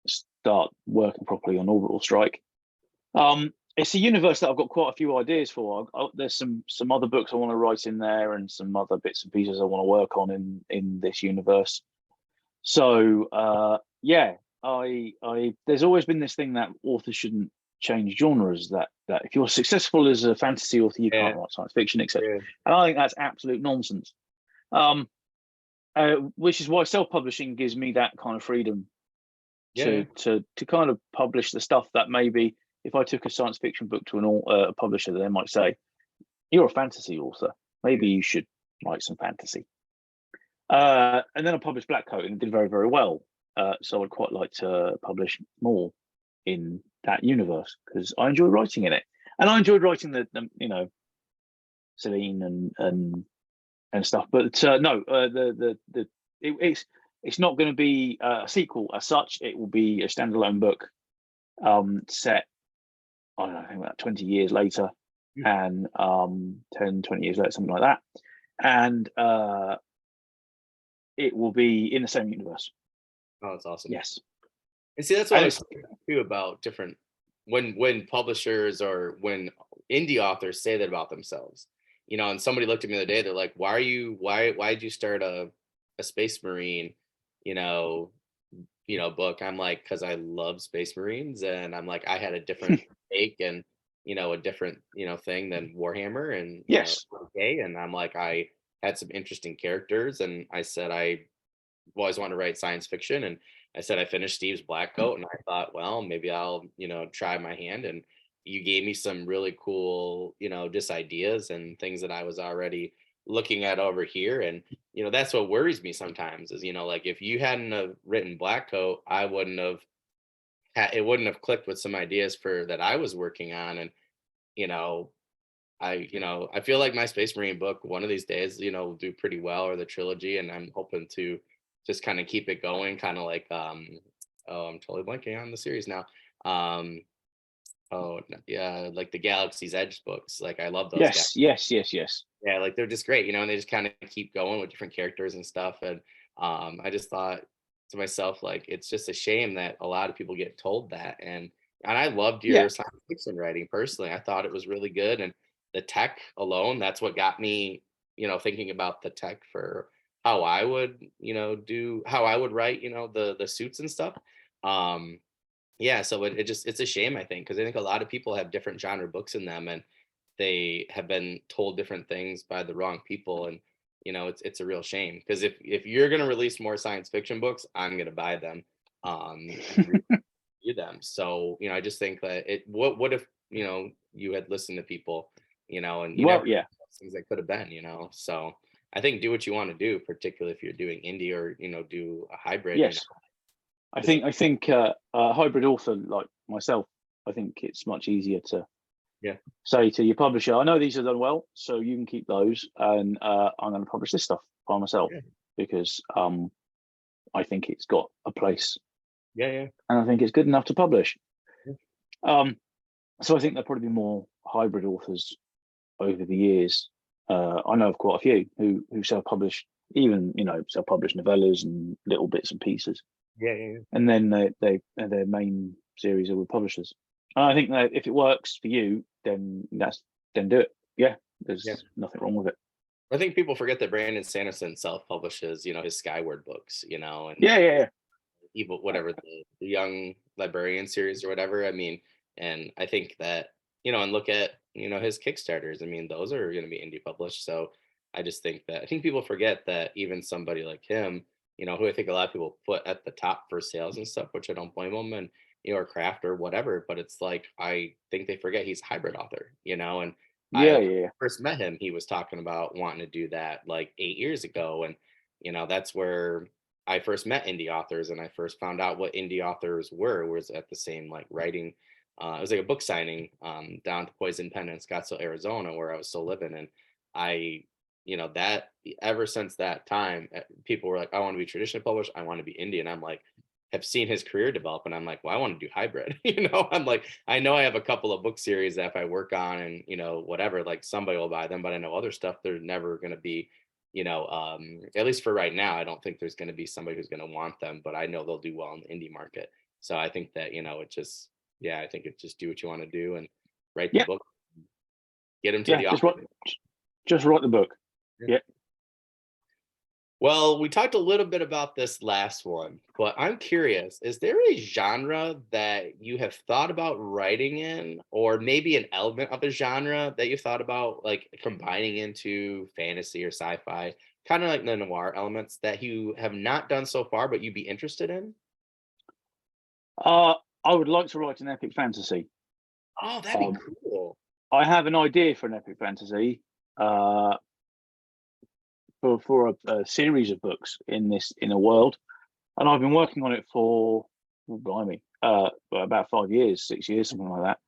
start working properly on Orbital Strike. It's a universe that I've got quite a few ideas for. There's some other books I want to write in there, and some other bits and pieces I want to work on in this universe. So yeah, I there's always been this thing that authors shouldn't change genres. That if you're successful as a fantasy author, you Yeah. can't write science fiction, etc. Yeah. And I think that's absolute nonsense. Which is why self-publishing gives me that kind of freedom Yeah. to kind of publish the stuff that maybe if I took a science fiction book to a publisher, they might say, "You're a fantasy author. Maybe you should write some fantasy." And then I published Black Coat and it did very, very well. So I'd quite like to publish more. in that universe because I enjoy writing in it, and I enjoyed writing the Celine and stuff. But no, it's not going to be a sequel as such. It will be a standalone book, set, I don't know, I think about 20 years later, and 10, 20 years later, something like that, and it will be in the same universe. Oh, that's awesome. Yes. And see, that's what I And was thinking too about different when publishers or when indie authors say that about themselves. And somebody looked at me the other day, they're like, why did you start a Space Marine, you know, book? I'm like, because I love Space Marines, and I'm like, I had a different take and a different thing than Warhammer and yes. okay, and I'm like, I had some interesting characters, and I said I always wanted to write science fiction, and I said I finished Steve's Black Coat, and I thought, well, maybe I'll try my hand, and you gave me some really cool just ideas and things that I was already looking at over here. And that's what worries me sometimes is like if you hadn't have written Black Coat, I wouldn't have it wouldn't have clicked with some ideas for that I was working on. And you know I feel like my Space Marine book one of these days will do pretty well, or the trilogy, and I'm hoping to just kind of keep it going, kind of like oh, I'm totally blanking on the series now. Oh yeah, like the Galaxy's Edge books, like I love those guys. Yes. Yeah, like they're just great, and they just kind of keep going with different characters and stuff. And I just thought to myself, like, it's just a shame that a lot of people get told that. And I loved Yeah. your science fiction writing personally. I thought it was really good, and the tech alone, that's what got me, thinking about the tech for how I would, do how I would write, the suits and stuff. Um, yeah, so it's a shame, I think, because I think a lot of people have different genre books in them, and they have been told different things by the wrong people. And it's a real shame, because if you're going to release more science fiction books, I'm going to buy them, and review them. So I just think that what if you had listened to people, and you Well, never yeah. things that could have been, so I think do what you want to do, particularly if you're doing indie, or do a hybrid. Yes. I think a hybrid author like myself, I think it's much easier to Yeah. say to your publisher, I know these are done well, so you can keep those, and I'm going to publish this stuff by myself, Yeah. because I think it's got a place, Yeah. and I think it's good enough to publish. Yeah. So I think there'll probably be more hybrid authors over the years. I know of quite a few who self-publish, even self-publish novellas and little bits and pieces, Yeah. and then their main series are with publishers. And I think that if it works for you, then do it. Yeah, there's Yeah. nothing wrong with it. I think people forget that Brandon Sanderson self-publishes, his Skyward books, and Yeah. evil whatever the Young Librarian series or whatever. I mean, and I think that and look at his Kickstarters. I mean, those are going to be indie published. So I just think that I think people forget that even somebody like him, who I think a lot of people put at the top for sales and stuff, which I don't blame them, and or craft or whatever. But it's like I think they forget he's a hybrid author, and Yeah. first met him, he was talking about wanting to do that like 8 years ago. And that's where I first met indie authors, and I first found out what indie authors were was at the same like writing. It was like a book signing down to Poison Pen in Scottsdale, Arizona, where I was still living. And I, that ever since that time, people were like, I want to be traditionally published. I want to be indie. And I'm like, have seen his career develop. And I'm like, well, I want to do hybrid. I'm like, I know I have a couple of book series that if I work on and, whatever, like somebody will buy them, but I know other stuff, they're never going to be, at least for right now, I don't think there's going to be somebody who's going to want them, but I know they'll do well in the indie market. So I think that, it just, I think it's just do what you want to do and write the Yeah. book, get them to Yeah. the author. Just write the book. Yeah. Well, we talked a little bit about this last one, but I'm curious, is there a genre that you have thought about writing in, or maybe an element of a genre that you thought about like combining into fantasy or sci-fi, kind of like the noir elements that you have not done so far, but you'd be interested in? I would like to write an epic fantasy. Oh, that'd be cool. I have an idea for an epic fantasy, for a series of books in a world, and I've been working on it for, blimey, about 5 years, 6 years, something like that.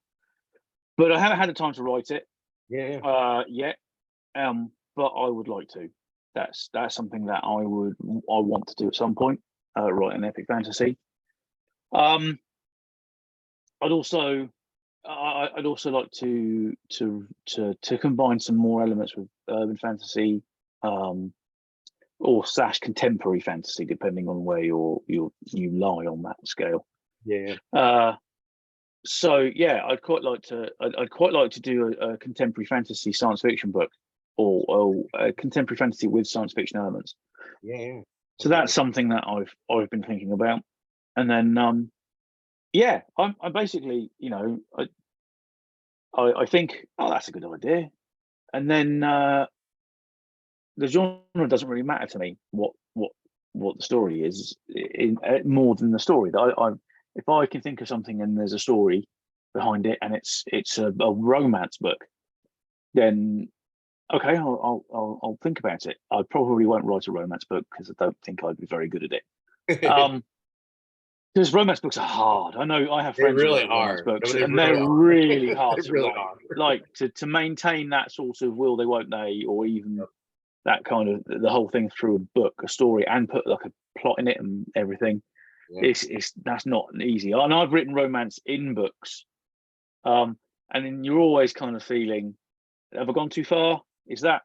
But I haven't had the time to write it yet. But I would like to. That's something that I want to do at some point. Write an epic fantasy. I'd also like to combine some more elements with urban fantasy, or / contemporary fantasy, depending on where you lie on that scale. So yeah, I'd quite like to do a contemporary fantasy science fiction book, or a contemporary fantasy with science fiction elements. So that's something that I've been thinking about. And then I'm basically, I think, oh, that's a good idea. And then the genre doesn't really matter to me what the story is, more than the story. That if I can think of something and there's a story behind it, and it's a romance book, then okay, I'll think about it. I probably won't write a romance book because I don't think I'd be very good at it. Because romance books are hard. I know I have friends who write romance books, and they're really hard to write. Like to maintain that sort of will they, won't they, or even that kind of the whole thing through a book, a story, and put like a plot in it and everything. That's not easy. And I've written romance in books, and then you're always kind of feeling, have I gone too far? Is that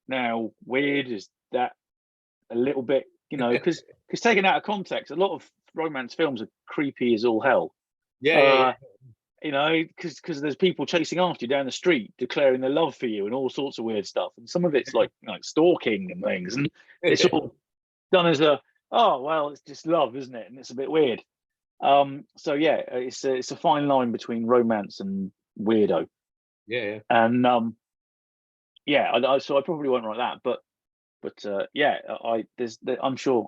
now weird? Is that a little bit, because taken out of context, a lot of romance films are creepy as all hell. Because there's people chasing after you down the street, declaring their love for you and all sorts of weird stuff. And some of it's like stalking and things, and it's all done as oh well, it's just love, isn't it? And it's a bit weird. So yeah, it's a fine line between romance and weirdo. And so I probably won't write that, but I'm sure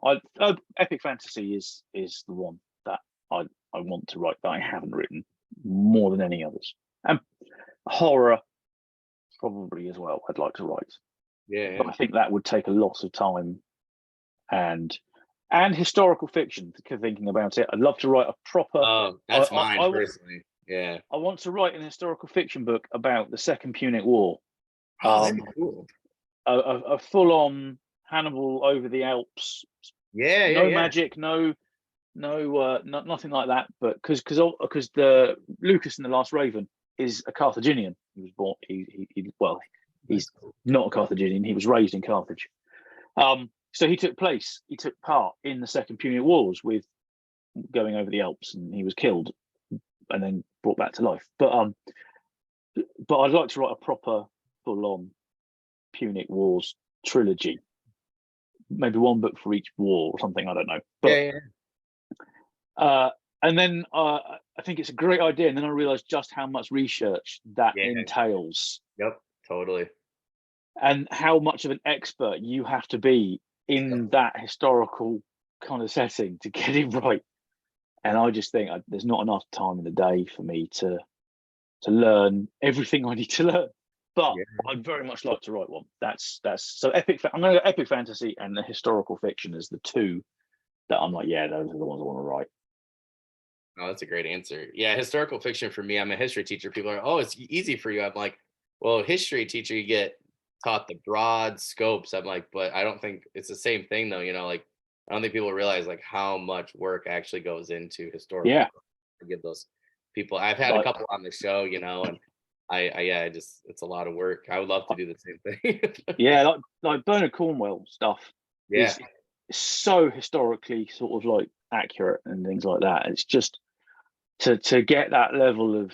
epic fantasy is the one that I want to write, that I haven't written more than any others, and horror probably as well. I'd like to write, but I think that would take a lot of time, and historical fiction. Thinking about it, I'd love to write a proper. That's mine personally. I want to write an historical fiction book about the Second Punic War. That'd be cool. A full-on Hannibal over the Alps. No magic, no, nothing like that. But because the Lucas in The Last Raven is a Carthaginian. He was born. He's not a Carthaginian. He was raised in Carthage. So he took part in the Second Punic Wars, with going over the Alps, and he was killed and then brought back to life. But I'd like to write a proper full-on Punic Wars trilogy, maybe one book for each war or something. I don't know. But and then I think it's a great idea, and then I realized just how much research that entails. Totally. And how much of an expert you have to be in that historical kind of setting to get it right. And I just think there's not enough time in the day for me to learn everything I need to learn. But I'd very much like to write one. That's so epic. I'm going to go epic fantasy and the historical fiction as the two that I'm like, those are the ones I want to write. Oh, that's a great answer. Yeah, historical fiction for me. I'm a history teacher. People are like, oh, it's easy for you. I'm like, well, history teacher, you get taught the broad scopes. I'm like, but I don't think it's the same thing though. Like, I don't think people realize like how much work actually goes into historical. To give those people. I've had a couple on the show, and it's a lot of work. I would love to do the same thing. like Bernard Cornwell stuff. Is so historically sort of like accurate and things like that. It's just to get that level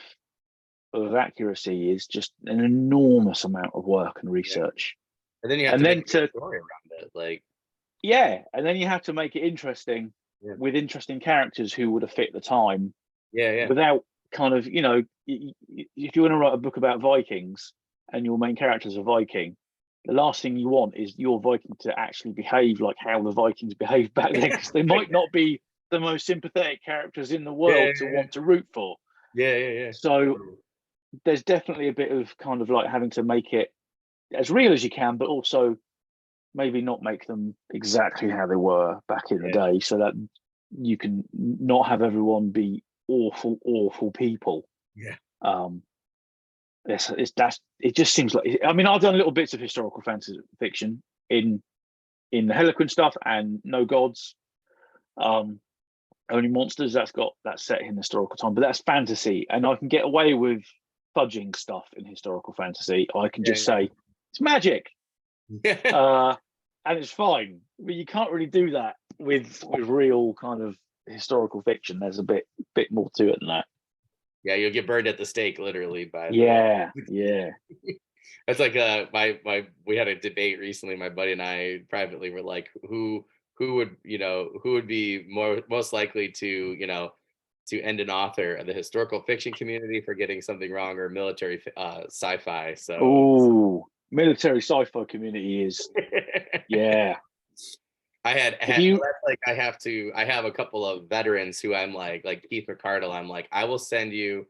of accuracy is just an enormous amount of work and research. And then you have to make a story around it, like. And then you have to make it interesting with interesting characters who would have fit the time. Without kind of, if you want to write a book about Vikings and your main character is a Viking, the last thing you want is your Viking to actually behave like how the Vikings behaved back then, because they might not be the most sympathetic characters in the world to want to root for. So there's definitely a bit of kind of like having to make it as real as you can, but also maybe not make them exactly how they were back in the day, so that you can not have everyone be awful people. Yeah. It just seems like, I mean, I've done little bits of historical fantasy fiction in the Harlequin stuff and No Gods. Only Monsters, that's set in historical time, but that's fantasy, and I can get away with fudging stuff in historical fantasy. I can just say it's magic, and it's fine. But you can't really do that with real kind of historical fiction. There's a bit more to it than that. Yeah, you'll get burned at the stake, literally. Yeah. That's like we had a debate recently. My buddy and I privately were like, who would be most likely to to end an author of the historical fiction community for getting something wrong, or military sci-fi. So military sci-fi community is yeah. I have a couple of veterans who I'm like Keith McCardle. I'm like, I will send you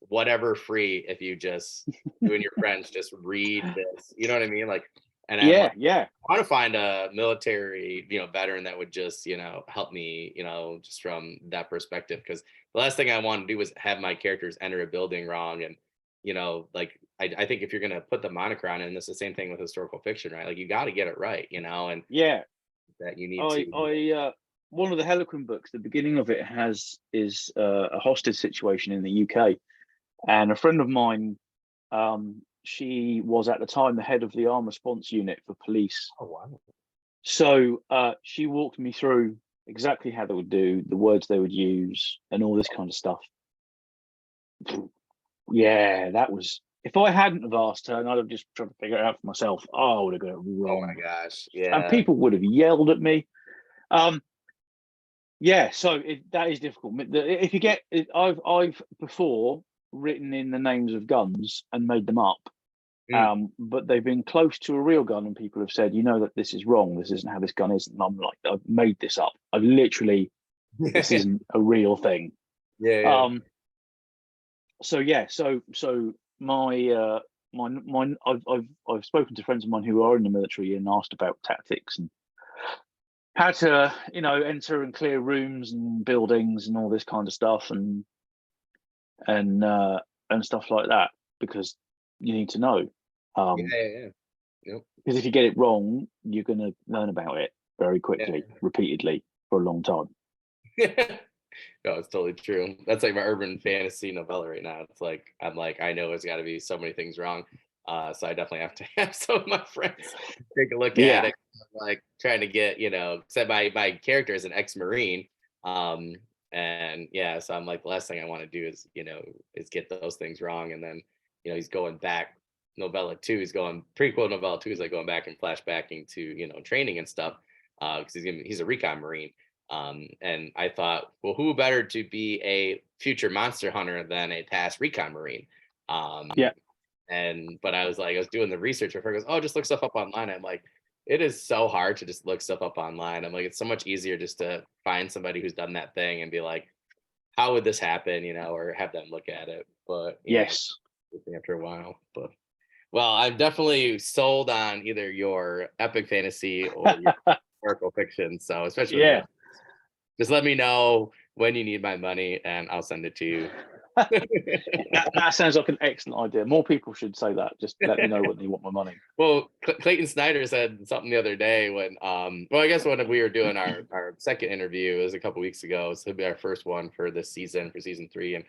whatever free if you just, you and your friends just read this. You know what I mean? Like, and I'm like, I want to find a military, veteran that would just, help me, just from that perspective. Because the last thing I want to do is have my characters enter a building wrong. And, like, I think if you're going to put the moniker on it, and it's the same thing with historical fiction, right? Like, you got to get it right, and that you need to. One of the Harlequin books, the beginning of it is a hostage situation in the UK. And a friend of mine, she was at the time the head of the armed response unit for police. Oh, wow. So she walked me through exactly how they would do, the words they would use, and all this kind of stuff. Yeah, that was, if I hadn't have asked her and I'd have just tried to figure it out for myself, I would have got it wrong. Oh my gosh. Yeah. And people would have yelled at me. So that is difficult. If you get, I've before written in the names of guns and made them up, but they've been close to a real gun, and people have said, that this is wrong, this isn't how this gun is, and I'm like, I've made this up, I've literally this isn't a real thing. So my I've spoken to friends of mine who are in the military and asked about tactics and how to enter and clear rooms and buildings and all this kind of stuff, and stuff like that, because you need to know. Yep. Because if you get it wrong, you're going to learn about it very quickly, repeatedly, for a long time. No, it's totally true. That's like my urban fantasy novella right now. It's like I know there's got to be so many things wrong. So I definitely have to have some of my friends take a look at it. Like trying to get, said my character is an ex-Marine. And so I'm like, the last thing I want to do is, is get those things wrong. And then, he's going back, prequel novella 2 is like going back and flashbacking to, training and stuff. Because he's a recon Marine. And I thought, well, who better to be a future monster hunter than a past recon Marine? But I was doing the research. My friend goes, oh, just look stuff up online. I'm like, it is so hard to just look stuff up online. I'm like, it's so much easier just to find somebody who's done that thing and be like, how would this happen? Or have them look at it. But after a while. But well, I'm definitely sold on either your epic fantasy or your historical fiction. So especially just let me know when you need my money and I'll send it to you. that sounds like an excellent idea. More people should say that. Just let me know when they want my money. Well, Clayton Snyder said something the other day when, I guess when we were doing our second interview, it was a couple weeks ago. So it'll be our first one for this season, for season 3. And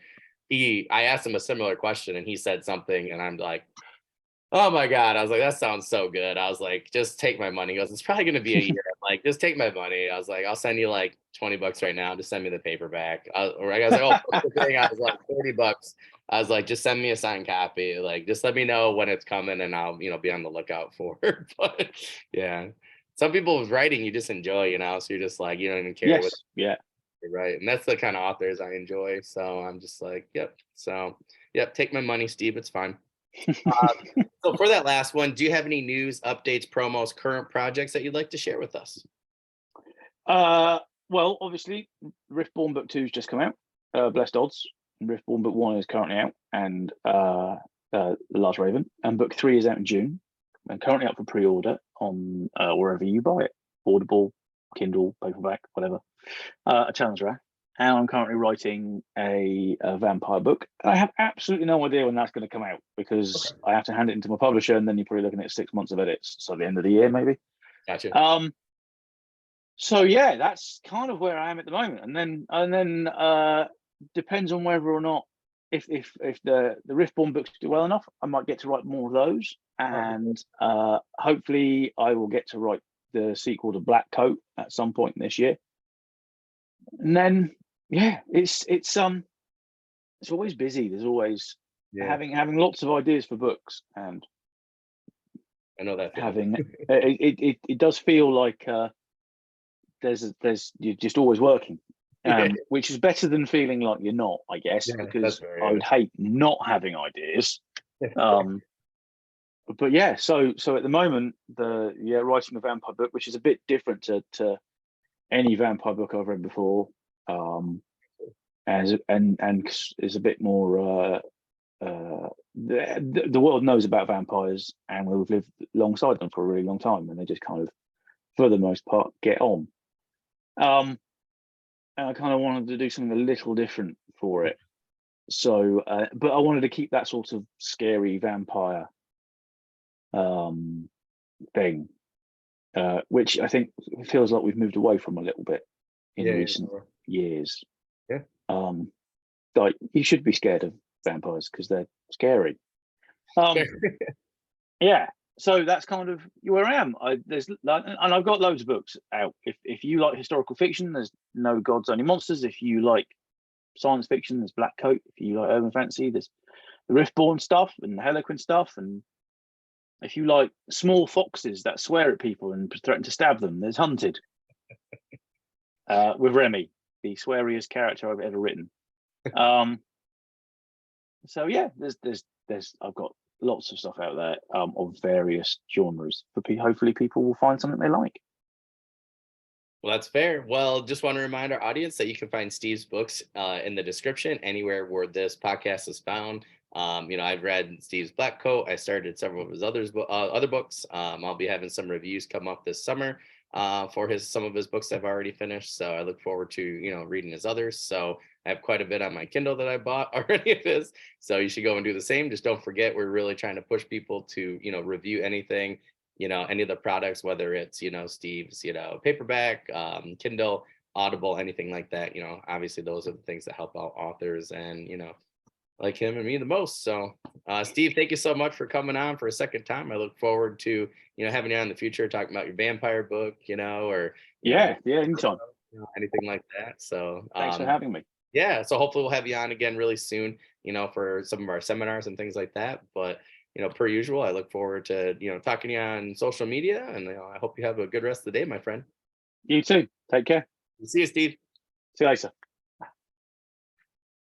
I asked him a similar question and he said something and I'm like, oh my God. I was like, that sounds so good. I was like, just take my money. He goes, it's probably going to be a year. I'm like, just take my money. I was like, I'll send you like $20 right now. Just send me the paperback. I was like, oh, what's the thing? I was like, $30. I was like, just send me a signed copy. Like, just let me know when it's coming and I'll, be on the lookout for it. But yeah, some people's writing you just enjoy, so you're just like, you don't even care. Right. And that's the kind of authors I enjoy. So I'm just like, yep. So, yep. Take my money, Steve. It's fine. So for that last one, do you have any news, updates, promos, current projects that you'd like to share with us? Well, obviously, Riftborn Book 2 has just come out. Blessed Odds. Riftborn Book 1 is currently out, and The Last Raven. And Book 3 is out in June, and currently up for pre-order on wherever you buy it. Audible, Kindle, paperback, whatever. a challenge round, and I'm currently writing a vampire book. And I have absolutely no idea when that's going to come out because I have to hand it into my publisher, and then you're probably looking at 6 months of edits, so the end of the year maybe. Gotcha. So yeah, that's kind of where I am at the moment, and then depends on whether or not if the Riftborn books do well enough, I might get to write more of those, and hopefully I will get to write the sequel to Black Coat at some point this year. And then yeah, it's always busy. There's always having lots of ideas for books, and I know that having it does feel like there's you're just always working, which is better than feeling like you're not, I guess, because I would hate not having ideas. But yeah, so at the moment, writing a vampire book, which is a bit different to any vampire book I've read before, and is a bit more. The world knows about vampires, and we've lived alongside them for a really long time, and they just kind of, for the most part, get on. And I kind of wanted to do something a little different for it. So, but I wanted to keep that sort of scary vampire thing, which I think feels like we've moved away from a little bit in recent years. Yeah. Like you should be scared of vampires because they're scary. Yeah. So that's kind of where I am. And I've got loads of books out. If you like historical fiction, there's No Gods, Only Monsters. If you like science fiction, there's Black Coat. If you like urban fantasy, there's the Riftborn stuff and the Harlequin stuff. And if you like small foxes that swear at people and threaten to stab them, there's Hunted. With Remy, the sweariest character I've ever written. So yeah, there's I've got lots of stuff out there of various genres. Hopefully people will find something they like. Well, that's fair. Well, just want to remind our audience that you can find Steve's books in the description anywhere where this podcast is found. I've read Steve's Black Coat. I started several of his other books. I'll be having some reviews come up this summer for some of his books I've already finished. So I look forward to reading his others. So I have quite a bit on my Kindle that I bought already of his. So you should go and do the same. Just don't forget, we're really trying to push people to review anything, any of the products, whether it's Steve's paperback, Kindle, Audible, anything like that. Obviously those are the things that help out authors and like him and me the most. So Steve, thank you so much for coming on for a second time. I look forward to having you on in the future, talking about your vampire book, or anytime, anything like that. So thanks for having me. Yeah, so hopefully we'll have you on again really soon, for some of our seminars and things like that. But per usual, I look forward to talking to you on social media, and I hope you have a good rest of the day, my friend. You too. Take care. See you, Steve. See you later.